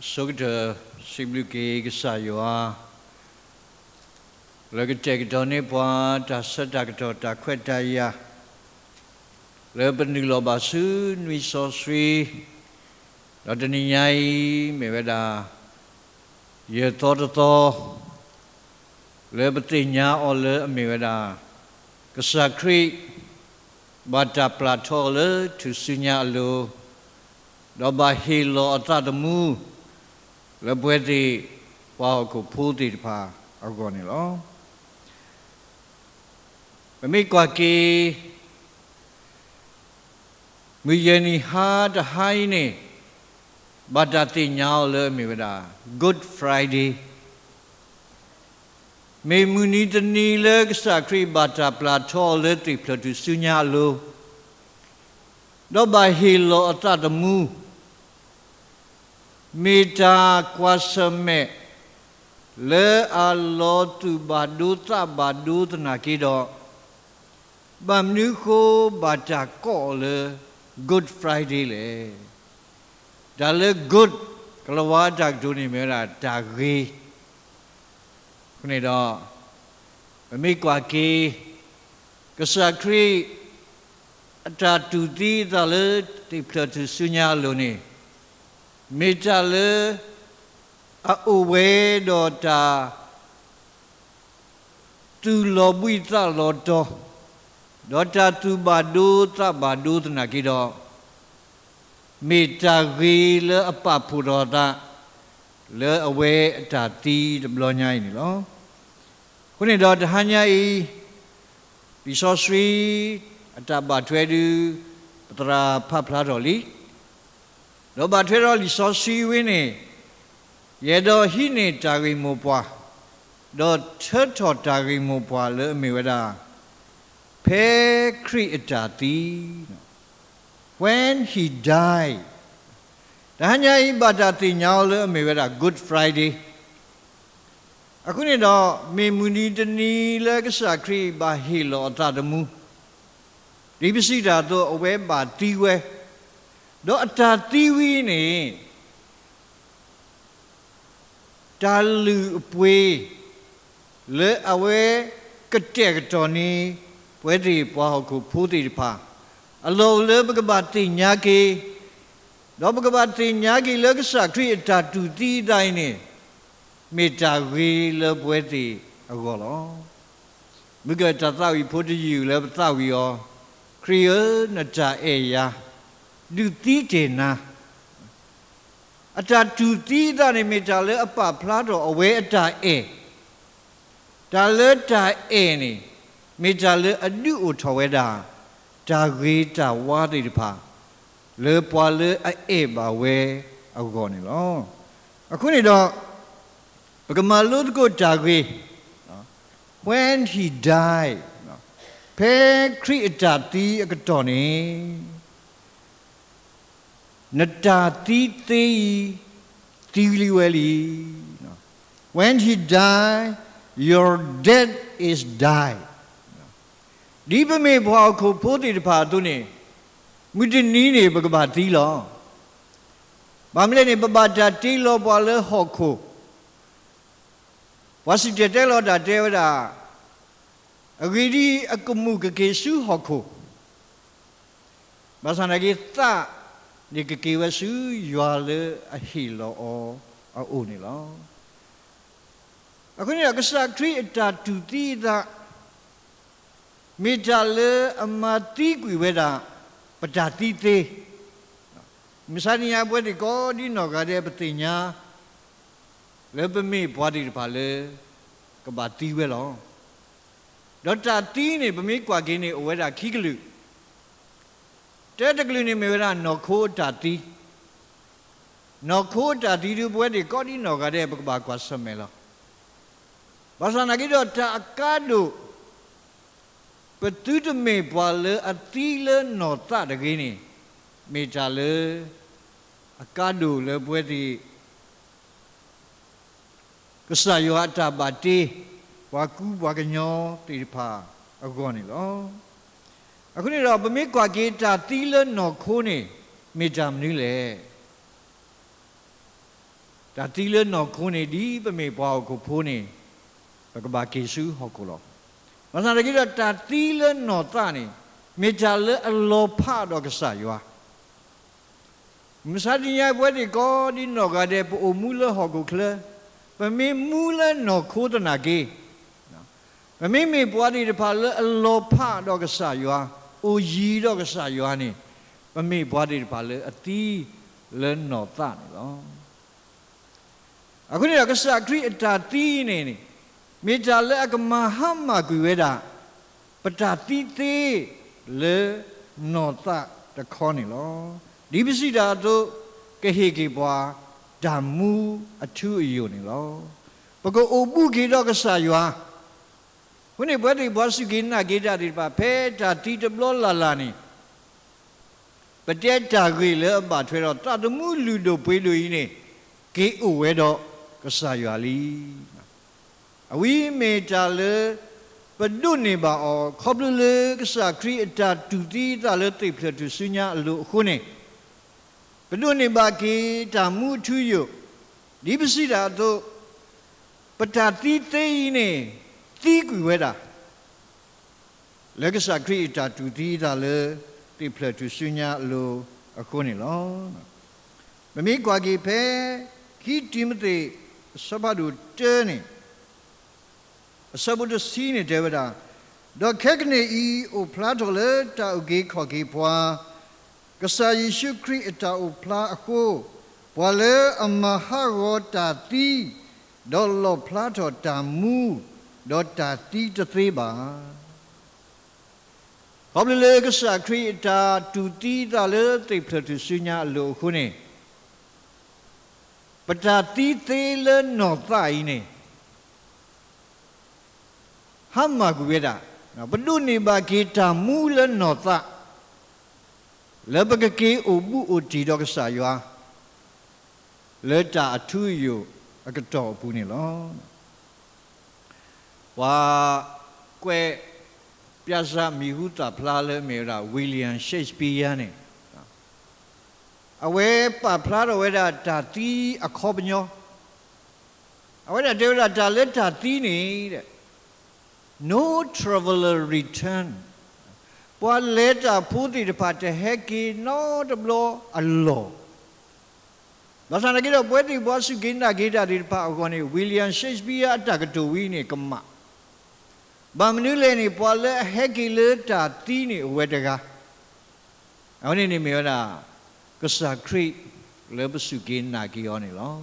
Sogda Sibuki Sayua Legategdoni Pua Tasadagdo Daquetaya Lebanilobasu Nisosri Ladaniai Meveda Yetoto Lebatinya Ole Meveda Kasakri Bata Platole to Sinyalo Doba Hilo Atadamu Labwedi Wako Pudi Pa Argonilo Mikwaki Muyeni had Haine Badati Nyao Mivada Good Friday May Munita Nila Sakri Bata Plateau Leti Platu Sunyalo Doba Hilo Atadamu Mita Kwasame Le Alo tu Baduta Badut Nakido Bamnuko Bata Kole Good Friday Le Dale Good Kalawadak Duni Mera Dagi Kunido Mikwaki Kasakri Atatuti Dale Tiplatu Sunya Luni Mitale Auwe Dota Tu Lobita Loto Dota Tu Badu Ta Badu Nakido Mitagi Le Apapurota Le Awe Tati the Blonya in law. Kuni dot Hanyai Pisosri Atabatwedu Patra Papladoli. No batero li so si wini yedo hini tari mopwa do turto tari mopwa le miweda pe creatati when he died dahanya ibadati nyao le miweda Good Friday akuni do me muni dani le kasakri ba hilo atadamu dibisida do awe ba tiwe Do atatiwi ni Dalu pwe Le awe ketekatoni Pwede pahaku puti pa Alo le bagabati nyaki Do bagabati nyaki le kesakri atatuti daini Mitawi le pwede agolo Muga tatawi puti yu le batawi o Kriya nata eya Duti na Ata duti da ni mitale apa plado awe ata e Dale ta e ni mitale adu utaweda Ta gita wadi pa Le pa le a e ba we agoni lo Akuni do Pagamalut go tagwi When he died Pe creatati agatoni Natati te tiliweli. When he died, your death is died. Diba me bwa ko poti pa tuni. Mudini ne bagabati lo. Bamle ne babata ti lo bwa le hoko. Wasite lo da devada. Agiri akumu ke su hoko. Basanagi ta Ni kekiwasu yuale ahilo o aunilo. Aku ni aku sakri tatuti da mitale amati kuiweda pedati te. Misalnya buat di kau di negara petinya lebih mi buat di pale kebati welo. Dotati ni bumi kuagi ni uweda kiglu. Teteklu ni mewera noko tati tu buat di kau di nogade bakwa semelo. Pasal lagi do tak akadu betul me buale atile nota begini mejale akadu le buat di kesayu ata bati waku wakanyo tipa agoni lo. Aku ni dah bermikwa kita tila no kone mejam ni le. ဒါတီလနော်ခုန်နေဒီပမေပွားကိုဖိုးနေဘကဘာကေစုဟောကိုလောမဆန်တကြီးတော့တာတီလနော်တာနေမေချာလအလောဖတော့ကစားရွာမစတင်ရပွဲဒီကောဒီနော်ကတဲ့ပိုမူလဟောကိုခလပမေမူလနော်ခိုးတနာကေပမေမေပွားဒီတဖာလအလောဖတော့ကစားရွာအိုရီတော့ကစားရွာနေပမေပွားဒီတဖာလအတီးလနော်တာနေလောအခုနေတော့ကစားခရီအတာတီးနေနေမေချာလအကမဟာမကွေဝဲတာပတာတီသေးလေနော်တာတခေါနေလောဒီပစီတာတို့ကဟေကေပွားဓမ္မူအထုအယုန်လောပကောအိုပုကေတော့ကဆာယွာခုနေဘွဲတိဘောစုကေနာကေတာဒီပါဖဲတာတီတဘလလာနေပတက်တာခေလေအပါထွဲတော့တတမှုလူတို့ပွေးလူကြီးနေကေအိုဝဲတော့ကဆာယွာလီအဝိမေတာလေပဒုနေပါအောခေါပလူလေကဆာခရီအတာတူတီတာလေတိဖလတူစုညာအလိုခုနေဘဒုနေပါကေတာမှုထူယဒီပစီတာတို့ပတာတိသိနေတီးကွေဝဲတာလက်ကစားခရီတာတူတီတာလေတိဖလတူစုညာလိုအခုနေလောမမေကွာကေဖဲခီတိမတေစဘဒုတဲနေအစဘဒုစီနေတေဝတာဒေါခက်နေဤအိုဖလာတော်လေတာအကေခေါ်ကေဖွာကဆာယေရှုခရစ်အတာအိုဖလာအခုဘဝလေအမဟာရောတာတီဒေါလောဖလာတော်တာမူဒေါတာတီတသေးပါဘာဘလေကဆာခရစ်အတာတူတီတာလေတိဖလတူစညာလိုခုနေပတာတီသေးလေနော်တိုင်နေဟမ်မာကူရတာဘဒုနေပါကေတာမူလေနော်တာလဘကကေအိုဘူးအိုတီတော့ကစားရွာလေတာအထူးယအကတော်ဘူးနေလောဝါကွဲပြဇာမီဟုတာဖလာလေမေရာဝီလီယံရှေ့စပီးယားနေအဝဲပဖလာတော်ဝဲတာတာတီအခေါ်ပညောအဝဲတာတေဝတာလက်တာတီနေတဲ့ no traveler return ပွာလက်တာဖူးတီတပါတဟက်ကီနော်တဘလအလောဒါစံကြတော့ပွဲတီဘောစုကိနာဂေတာဒီတပါအကောနေဝီလီယံရှေ့စပီးယားအတကတူဝီနေကမဘာမနူးလေနေပွာလက်ဟက်ကီလက်တာတီးနေဝဲတကားအောင်နေမေရတာကဆာခရိလေဘစုကိနာဂီယောနေလော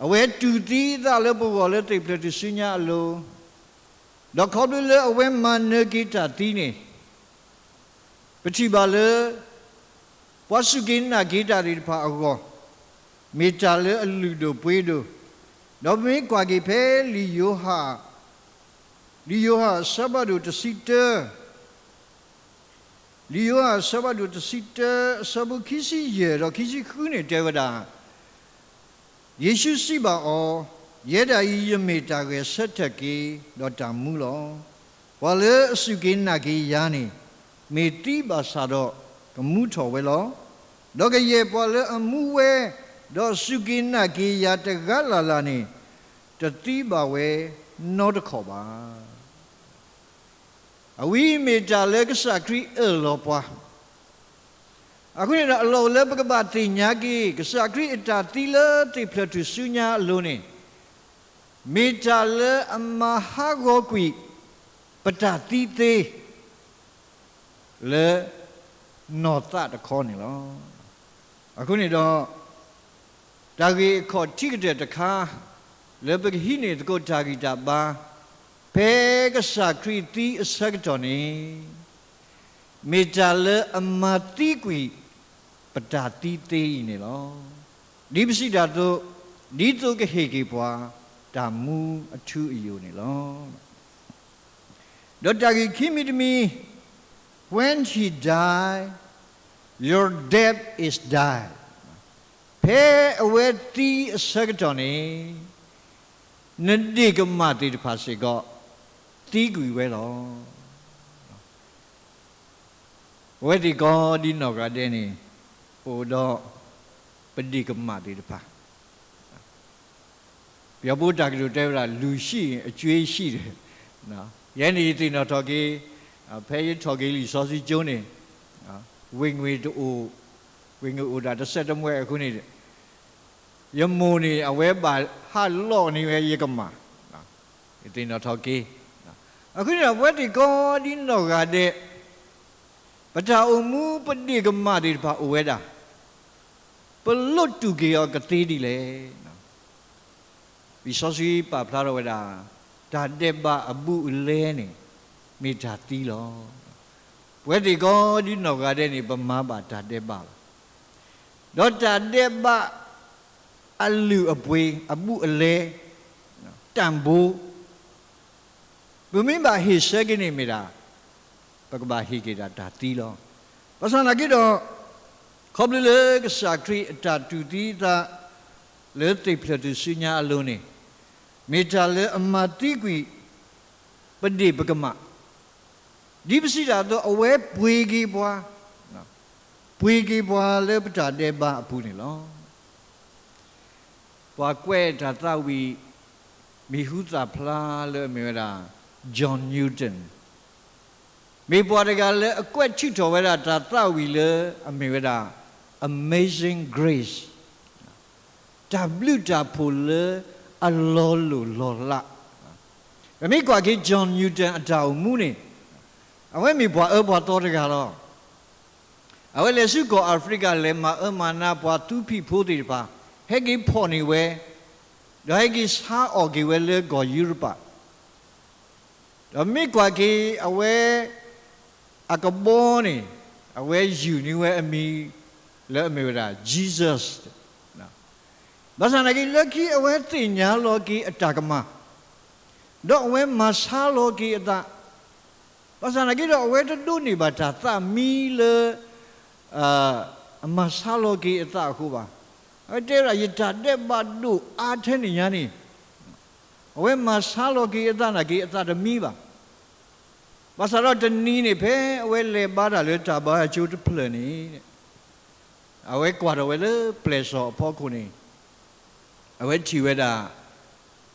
အဝဲတူတီးသားလေဘောလေတိပလတီစညာအလိုဒေါခေါပလေအဝဲမနဂီတာတီးနေပတိပါလေဝါစုကိနာဂီတာဒီဖာအကောမေတ္တာလေအလူတို့ပွေးတို့တော့မင်းကွာကြီးဖဲလီယိုဟာဆဘဒုတစီတဲလီယိုဟာဆဘဒုတစီတဲဆဘခိစီယေတော့ခိစီခုနေတေဝတာယေရှုစီပါအောယေဒါဤယမေတာကေဆက်ထကေတော့တမူလောဝါလေအစုကိနာကေယာနေမေတိပါစာတော့ကမှုထော်ဝဲလောတော့ကရေပေါ်လေအမှုဝဲတော့စုကိနာကေယာတကလာလာနေတတိပါဝဲနောတခေါ်ပါအဝိမေတာလေကစခရီအလောပွားအခုနေတော့အလောလေပကပတိညာကေကစခရီအတာတိလတိဖလတုစုညာအလုံးနေမေတာလေအမဟာဂောကွီပတာတိသေးလေနော်တာတခေါ်နေလောအခုနေတော့ဒါကြီးခေါ်တိကတဲ့တခါလေပကဟိနေတကိုတာဂီတာပါဘေကစာခရီတီအစကတော်နေမေတာလေအမတိကွီပတာတိသေးနေလောဒီပစီတာတို့ဒီတို့ကဟေကေပွားတာမူအထူးအယုန်နေလောဒေါတာဂီခိမီတမီ when he die your death is died ဖေအဝဲတီအစကတော်နေနတိကမတိတဖာစေကောတီးကွေဝဲလောဝဲဒီကောဒီနောကတဲ့နေပိုတော့ပတိကမတိတဖာ ပြောဖို့တာကလေးတဲလာလူရှိရင်အကျွေးရှိတယ်နော်ယနေ့တင်တော်တော်ကြီးဖဲရတော်ကြီးလီစောစီကျုံးနေဝင်းငွေတူဝင်းငွေအိုတာတစ်ဆက်တမွဲအခုနေယမုန်နေအဝဲပါဟာလော့နေပဲရေကမှာနော်တင်တော်တော်ကြီးအခုနေဝက်ဒီကောဒီနောကတဲ့ပထအုံမူပတိကမတိဘာအဝဲတာပလွတ်တူကေယောကတိဒီလေနော်ဒီစောစီပါဖလာတော့ဝဲတာဒါတဲ့ပါအပုလဲနေမိတာတီးလောဝက်ဒီကောဒီနောကတဲ့နေပမာပါဒါတဲ့ပါတော့ဒါတဲ့ပါအလူအပွေအပုအလဲတန်ဖိုးဘုမင်းပါဟိစဲကနေမိတာပကဘာဟိကေတာဒါတီးလောပစနာကိတော့ခေါပလလေကစာခရီအတာတူတီတာလေတိဖလတူစညာအလုံးနေမေတာလေအမတိကွီပတိပကမဒီပစီတာတော့အဝဲပွေကြီးပွားနော်ပွေကြီးပွားလေပတာတဲ့ပါအပူနေလောပွားကွဲတာသဝီမိဟုသာဖလားလေမြေတာဂျွန်နျူတန်မေပွားတကလည်းအကွက်ချစ်တော်ဝဲတာဒါသဝီလေအမေဝဲတာ Amazing Grace ဒါဘလူတာဖိုလေအလောလိုလောလာအမေကွာကြီးဂျွန်နျူတန်အတောင်မူနေအဝဲမေပွားအပွားတော်တကတော့အဝဲလေစုကောအာဖရိကလေမအမနာပွားသူဖိဖိုးတွေပါဟဲ့ကြီးဖော်နေဝဲဒါဟဲ့ကြီးစားအော်ကြီးဝဲလေကောယူရိုပါဒါမေကွာကြီးအဝဲအကဘောနေအဝဲယူနေဝဲအမီလဲအမေရာ Jesus နော်ဘာသာနာကြီးလက်ကြီးအဝဲတင်ညာလောကီအတာကမတော့အဝဲမဆာလောကီအတာဘာသာနာကြီးတော့အဝဲတူနေပါတာသမီလေအမဆာလောကီအတာခုပါအဲ့တဲ့ရယတာတဲ့ဘတ်ဒုအားထဲနေညာနေအဝဲမဆာလောကီအတာနာကြီးအတာတမီပါဘာသာတော့တနီးနေဖဲအဝဲလေပါတာလေတာပါအချိုးတဖလနေတဲ့အဝဲကွာတော့ဝဲလေပလက်စောအဖို့ခုနေအဝဲချီဝဲတာ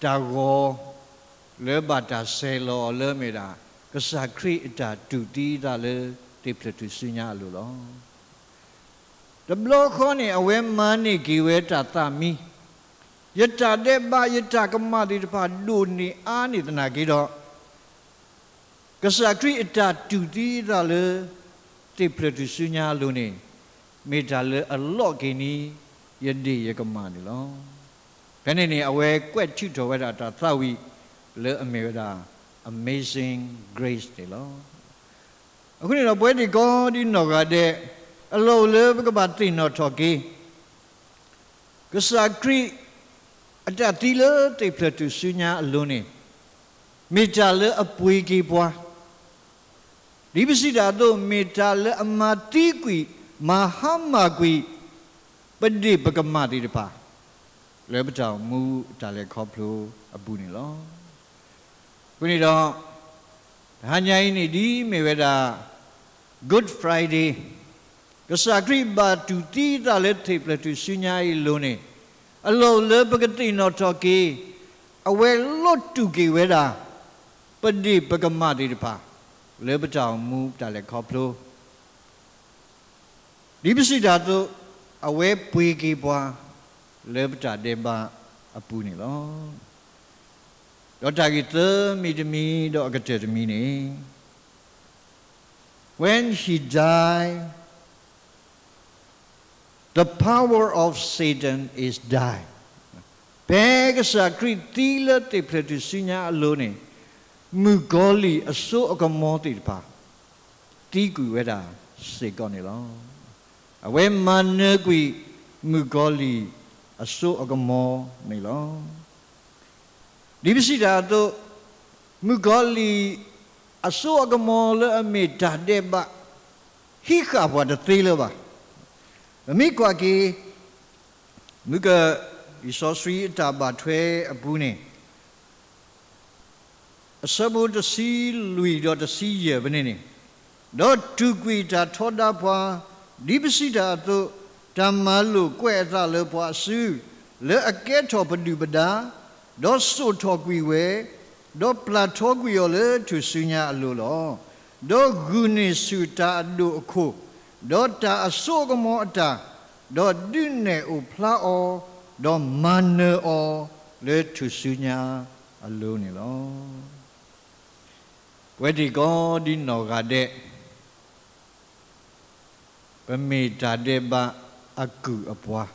တာကောလေဘာတာဆဲလောလေမေတာကစားခရီတာတူတီတာလေတိပလတူစညာလို့လောတဘလခေါနေအဝဲမန်းနေကြီးဝဲတာသမီယတာတဲ့ဘာယတာကမတိတဖာဒုနေအားနေတနာကြီးတော့ကစားခရီအတာတူတီတာလေတိပလတူစညာလို့နေမေတာလေအလော့ကင်းနီယဒီယကမနီလောဘယ်နေအဝဲကွက်ချွတော်ဝဲတာသဝီလေအမေတာ Amazing Grace တယ်လောအခုနေတော့ပွဲဒီကောဒီနော်ကတဲ့အလောလေဘကပါတင်တော့ထော်ကေကစားခရီအတာတီလေတိပလတူစညာအလုံးနေမေတာလေအပွေကြီးပွားဒီပစီတာတို့မေတာလေအမတိကွီမဟာမကွီပတိပကမတိတပါလေပတောင်မူတာလေခေါပလိုအပူနေလောခုနေတော့ဟာညာင်းနေဒီမေဝဒ Good Friday ကစားခရီဘာတူတီတာလေထိပလတူစညာဤလုံးနေအလောလေပကတိနော်တော်ကေအဝဲလွတ်တူကေဝဲတာပတိပကမတိတပါလေပတောင်မူတာလေခေါပလိုဒီပစီတာတို့အဝဲပွေကြီးပွားလေပတာတဲ့ပါအပူနေလောတော့တာကြီးသမီတမီတော့အကတဲ့တမီနေ when he died the power of Satan is died ဘယ်ကစားခရစ်တီလက်တေပရတူစညာအလုံးနေမူဂေါလီအစိုးအကမောတိပါတီကူဝဲတာစေကောနေလောအဝဲမနကွီမူဂေါလီအစိုးအကမောနေလောဒီပစီတာတို့မူဂေါလီအစိုးအကမောလေအမေတာတဲ့ဘဟိခါဘဝတသေးလေပါအမေကွာကေမူကဒီစောစရီတာဘထွဲအပူနေအစဘုတစီလူတော်တစီရဘနေနေတော့တူကွီတာထောတာဘွာဒီပစီတာတို့ဓမ္မလို့ကွဲ့သားလို့ဘွာစုလေအကဲတော်ပဒုပဒါ đó số thọ quy về đó plato quy ở lỡ tu sunya alulo đó gune suta do khu đó ta số cái mỏ ta đó đun nè u pla o đó man o lỡ tu sunya alu nè lo vậy thì có đi nọ gà đệ bên mi ta đệ ba aku apa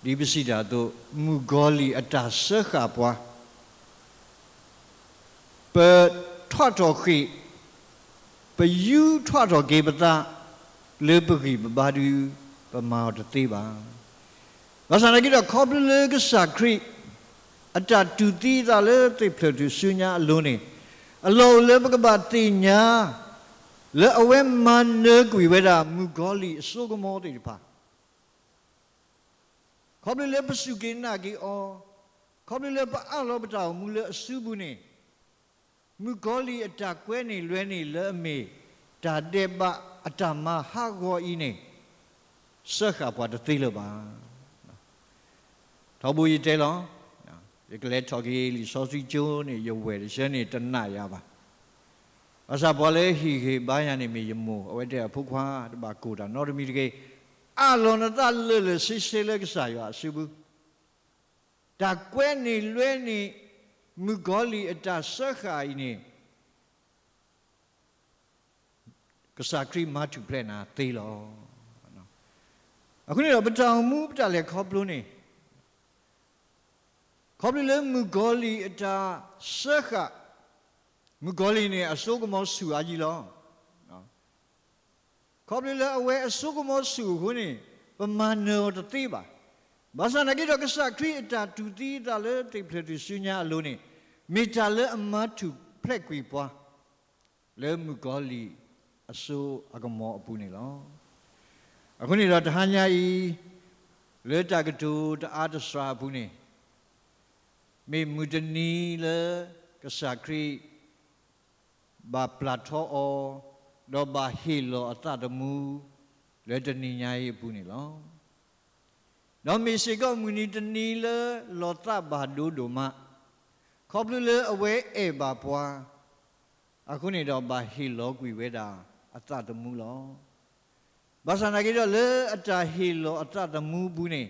di besi dah tu mugoli atas sekapa per thoát trò khi per yu thoát trò kế bát ta lỡ bực khi ba du ba mau được tê ba và sau này kita khop lỡ cái sakri atas tu tê ta lỡ tê phật tu sunya luôn ni alo lỡ bực ba tê nya lỡ awe man lỡ quỷ về da mugoli số cái mỏ tê pa khop lỡ bớt suy kiến na ki o khop lỡ ba alo bớt tao mu lỡ suy bu ni mugoli atas quê ni lue ni lỡ me ta de ba atas ma ha go i ni sekapa được tê lỡ ba tháo bùi thế lo cái lẽ cho cái lý số suy chúa này dùng về để này tân nại à bà ở sao bỏ lẽ hi ba nhà này mình mua ở đây phúc hoa bà cụ đã nói mình cái alo nó ta lơ xí lơ cái sao à sư bu ta quen này luen này mu gọi li ta sơ khai này cái sao khi mà chụp lên à tê lo à cái này là bên trong mu bên trong là khóc luôn này khop lỡ mugoli ta sekha mugoli ni asogomo su aji lo khop lỡ awe asogomo su hu ni pamano ta ti ba basa na ki do ka sakri ta tu ti ta le ti phlet tu sunya lo ni me ta le ama tu phlet kwi pwa le mugoli aso agamo apu ni lo aku ni do ta hanya I le ta ka tu ta adasra apu ni me mudani le kasakri ba plato o do ba hilo atadamu le dani nyai pu ni lo do me se ko muni dani le lota ba do ma khop le awe e ba pwa aku ni do ba hilo kwi we da atadamu lo basana ki do le ata hilo atadamu bu ni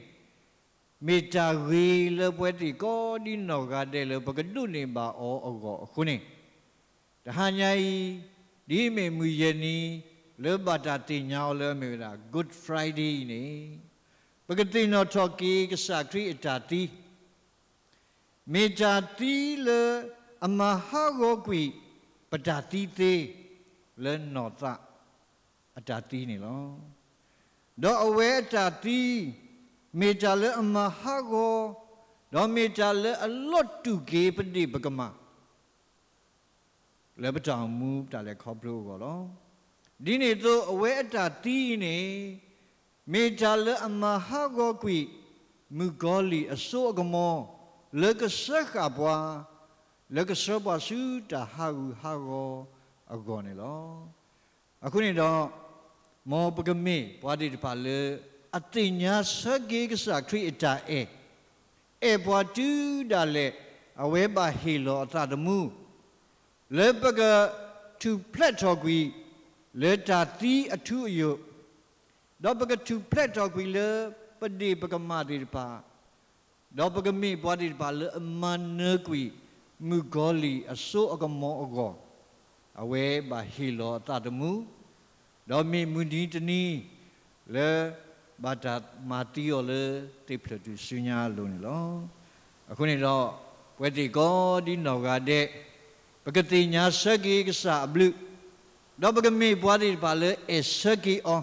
me ta we le pwe ti ko di no ga de le ba ka du ni ba o go khu ni ta ha nyai di me mu ye ni le ba ta ti nya le me da good friday ni ba ka ti no tho ki ka sa kri ta ti me ta ti le ama ha go kwi pa ta ti te le no ta ta ti ni lo do awe ta ti me ta le ama ha go do me ta le a lot tu ke padi bagama le ba ta mu ta le khop lo go lo di ni to awe ta ti ni me ta le ama ha go kwi mu go li aso agamo le ka sa kha bwa le ka so bwa su ta ha go ago ni lo aku ni do mo bagame bwa di pa le atinya sagi kesa kri ita bwa tu dale awe ba hilo atadamu le baga tu platogwi le ta ti atu yo do baga tu platogwi le padi baga ma di pa do baga mi bwa di pa le managwi mugoli aso agamo ago awe ba hilo atadamu do mi muni tani le bata mati ole te phletu sunya lo ni lo aku ni lo pweti ko di no ga de pakati nya sagi ka sa blu do bagami bwadi ba le sagi o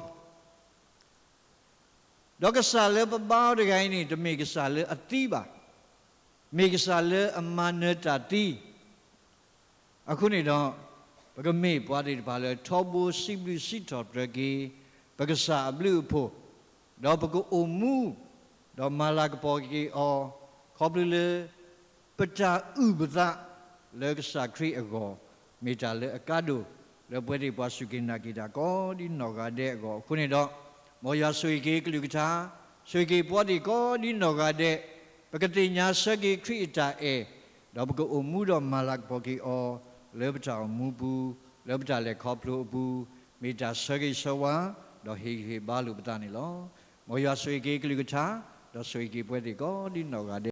do ka sa le ba ba de gai ni de me ka sa le ati ba me ka sa le amanata ti aku ni do bagami bwadi ba le thobu siblu sitho dragi bagasa blu pho do bago omu do malak pogi o khoble pata ubata le sakri ago meta le akado le pwede bwa sukina kita ko di noga de go kuni do moya suike klukta suike pwadi ko di noga de ปกติญาสกิคริตาเอเราบอกว่ามูดอมาลักบอกกีอเลือบจ่ามูบูเลือบจ่าเล็กขอบลูบูมีจ่าสกิสวะเราเฮบาลูปตานี่ล้อมอยาสวยกีกลิกชาเราสวยกีป่วยดีก็ดินนอกาเด